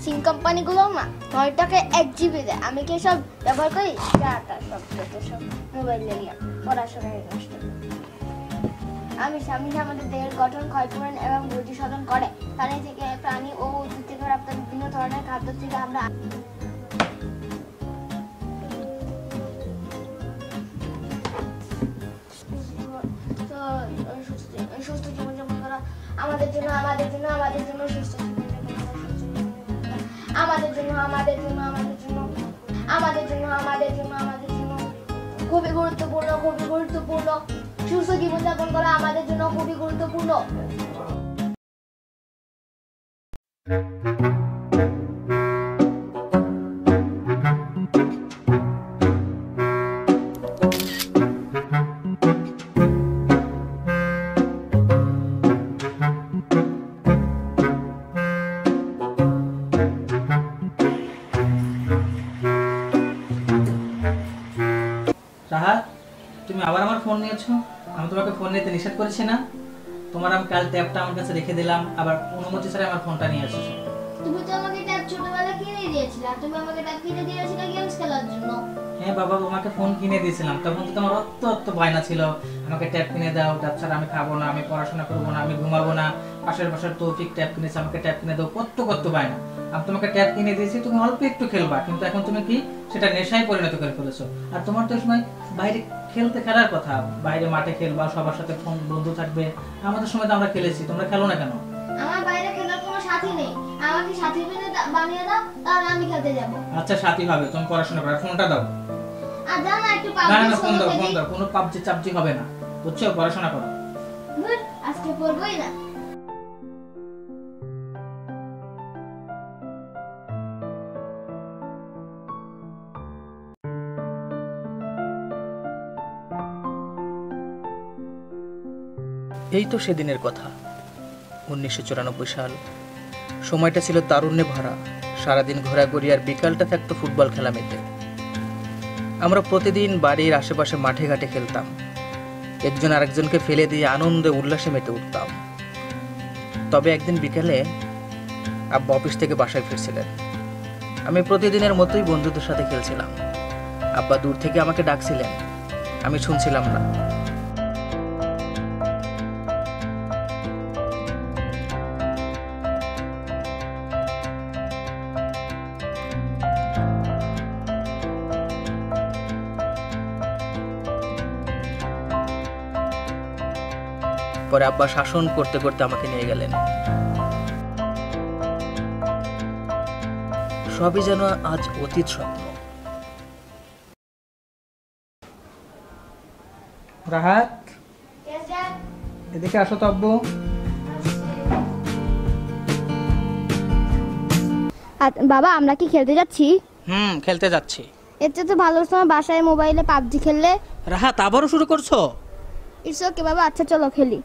সিম কোম্পানিগুলো না 9 টাকায় 1 জিবি দেয়। আমি কি সব ব্যবহার করি? ডাটা সব মোবাইল নিয়ে পড়াশোনায় নষ্ট। আমাদের দেহের গঠন, ক্ষয়পূরণ এবং বুদ্ধি সাধন করে। প্রাণী থেকে প্রাণী ও উদ্ভিদ থেকে প্রাপ্ত বিভিন্ন ধরনের খাদ্য থেকে আমরা সুস্থ জীবনযাপন করা আমাদের জন্য সুস্থ খুবই গুরুত্বপূর্ণ। সুস্থ জীবনযাপন করা আমাদের জন্য খুবই গুরুত্বপূর্ণ। রাহাত, তুমি আবার আমার ফোন নিয়েছো? আমি তোমাকে ফোন নিতে নিষেধ করেছি না? তোমার আমি কাল ট্যাবটা আমার কাছে রেখে দিলাম, আবার অনুমতি ছাড়া আমার ফোনটা নিয়ে এসেছো। তুমি তো আমাকে ট্যাব ছোটবেলা কিনে দিয়েছিলে। তুমি আমাকে ট্যাব কিনে দিয়েছিলে গেমস খেলার জন্য। হ্যাঁ বাবা, তোমাকে ফোন কিনে দিয়েছিলাম, তখন তো তোমার অত বায়না ছিল আমাকে ট্যাব কিনে দাও, ট্যাব ছাড়া আমি খাবো না, আমি পড়াশোনা করবো না, আমি ঘুমাবো না। পাশের বাসার তৌফিক ট্যাব কিনেছে, আমাকে ট্যাব কিনে দাও, কত বায়না। আমি তোমাকে ট্যাব কিনে দিয়েছি, তুমি অল্প একটু খেলবা, কিন্তু এখন তুমি কি সেটা নেশায় পরিণত করে ফেলেছো। আর তোমার তো সময় বাইরে খেলার কথা, বাইরে মাঠে খেলবা, সবার সাথে ফোন বন্ধু থাকবে। আমাদের সময় তো আমরা খেলেছি, তোমরা খেলো না কেন? আমার বাইরে খেলার কোনো সাথী নেই, আমাকে সাথী বানিয়ে দাও, তাহলে আমি খেলতে যাব। আচ্ছা সাথী হবে, তুমি পড়াশোনা করো, ফোনটা দাও। আর দাও না একটু না না, ফোন দাও, কোনো পাবজি চাবজি হবে না, বুঝছো? পড়াশোনা করো। আজকে পড়বই না। এই তো সেদিনের কথা, 1994 সাল। সময়টা ছিল তারুণ্যে ভরা। সারাদিন ঘোরাঘুরি আর বিকালটা থাকতো ফুটবল খেলা মেতে। আমরা প্রতিদিন বাড়ির আশেপাশে মাঠে ঘাটে খেলতাম, একজন আরেকজনকে ফেলে দিয়ে আনন্দে উল্লাসে মেতে উঠতাম। তবে একদিন বিকেলে আব্বা অফিস থেকে বাসায় ফিরছিলেন। আমি প্রতিদিনের মতোই বন্ধুদের সাথে খেলছিলাম। আব্বা দূর থেকে আমাকে ডাকছিলেন, আমি শুনছিলাম না। পরে আব্বা শাসন করতে করতে আমাকে নিয়ে গেলেন। সবই যেন আজ অতীত স্বপ্ন। রাহাত, এদিকে আসো তো আব্বু। বাবা, আমরা কি খেলতে যাচ্ছি? খেলতে যাচ্ছি। এর চেয়ে তো ভালো সময় বাসায় মোবাইলে পাবজি খেললে। রাহাত, আবারও শুরু করছো? ইটস ওকে বাবা, আচ্ছা চলো খেলি।